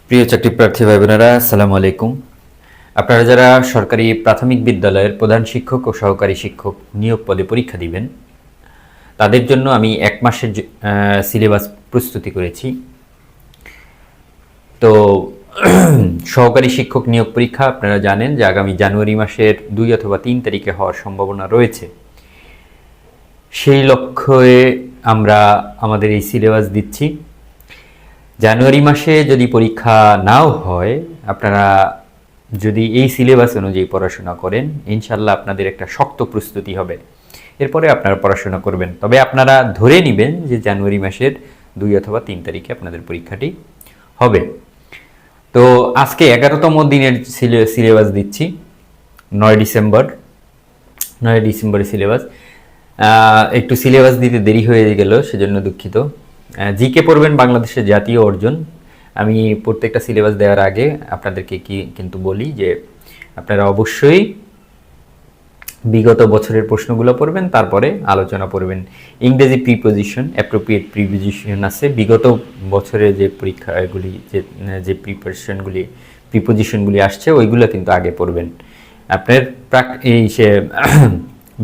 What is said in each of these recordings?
প্রিয় চাকরি প্রার্থী ভাই বোনেরা, আসসালামু আলাইকুম। আপনারা যারা সরকারি প্রাথমিক বিদ্যালয়ের প্রধান শিক্ষক ও সহকারী শিক্ষক নিয়োগ পদে পরীক্ষা দিবেন, তাদের জন্য আমি 1 মাসের সিলেবাস প্রস্তুতি করেছি। তো সহকারী শিক্ষক নিয়োগ পরীক্ষা আপনারা জানেন যে আগামী জানুয়ারি মাসের 2 অথবা 3 তারিখে হওয়ার সম্ভাবনা রয়েছে। সেই লক্ষ্যে আমরা আমাদের এই সিলেবাস দিচ্ছি। জানুয়ারি মাসে যদি পরীক্ষা নাও হয়, আপনারা যদি এই সিলেবাস অনুযায়ী পড়াশোনা করেন, ইনশাল্লাহ আপনাদের একটা শক্ত প্রস্তুতি হবে। এরপরে আপনারা পড়াশোনা করবেন। তবে আপনারা ধরে নেবেন যে জানুয়ারি মাসের 2 অথবা 3 তারিখে আপনাদের পরীক্ষাটি হবে। তো আজকে 11তম দিনের সিলেবাস দিচ্ছি, 9 ডিসেম্বরের সিলেবাস। একটু সিলেবাস দিতে দেরি হয়ে গেল, সেজন্য দুঃখিত। জিকে পড়বেন বাংলাদেশের জাতীয় অর্জন। আমি প্রত্যেকটা সিলেবাস দেওয়ার আগে আপনাদেরকে কিন্তু বলি যে আপনারা অবশ্যই বিগত বছরের প্রশ্নগুলো পড়বেন, তারপরে আলোচনা করবেন। ইংরেজি প্রিপোজিশন, অ্যাপ্রোপ্রিয়েট প্রিপোজিশন আছে বিগত বছরের যে পরীক্ষাগুলি, যে প্রিপোজিশনগুলি আসছে, ওইগুলো কিন্তু আগে পড়বেন। আপনার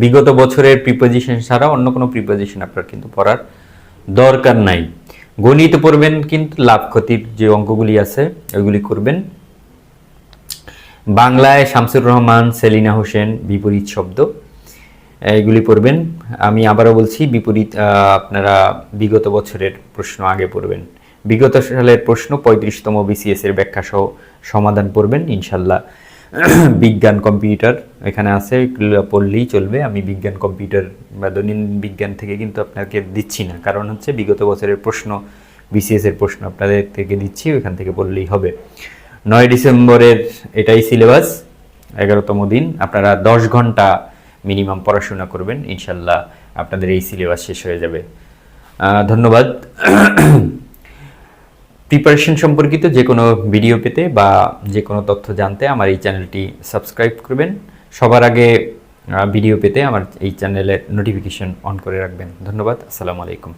বিগত বছরের প্রিপোজিশন ছাড়া অন্য কোনো প্রিপোজিশন আপনার কিন্তু পড়ার দরকার নাই। গণিত পড়বেন, কিন্তু লাভ ক্ষতির যে অঙ্কগুলি আছে ওইগুলি করবেন। বাংলায় শামসুর রহমান, সেলিনা হোসেন, বিপরীত শব্দ, এইগুলি পড়বেন। আমি আবারও বলছি, আপনারা বিগত বছরের প্রশ্ন আগে পড়বেন। বিগত সালের প্রশ্ন 35তম বিসিএস এর ব্যাখ্যা সহ সমাধান পড়বেন ইনশাল্লাহ। বিজ্ঞান কম্পিউটার এখানে আছে, এগুলো পড়লেই চলবে। আমি বিজ্ঞান কম্পিউটার বা দৈনন্দিন বিজ্ঞান থেকে কিন্তু আপনাকে দিচ্ছি না, কারণ হচ্ছে বিগত বছরের প্রশ্ন, বিসিএস এর প্রশ্ন আপনাদের থেকে দিচ্ছি, ওইখান থেকে পড়লেই হবে। 9 ডিসেম্বরের এটাই সিলেবাস, 11তম দিন। আপনারা 10 ঘন্টা মিনিমাম পড়াশোনা করবেন, ইনশাল্লাহ আপনাদের এই সিলেবাস শেষ হয়ে যাবে। ধন্যবাদ। প্রিপারেশন সম্পর্কিত যে কোনো ভিডিও পেতে বা যে কোনো তথ্য জানতে আমার এই চ্যানেলটি সাবস্ক্রাইব করবেন। সবার আগে ভিডিও পেতে আমার এই চ্যানেলের নোটিফিকেশন অন করে রাখবেন। ধন্যবাদ। আসসালামু আলাইকুম।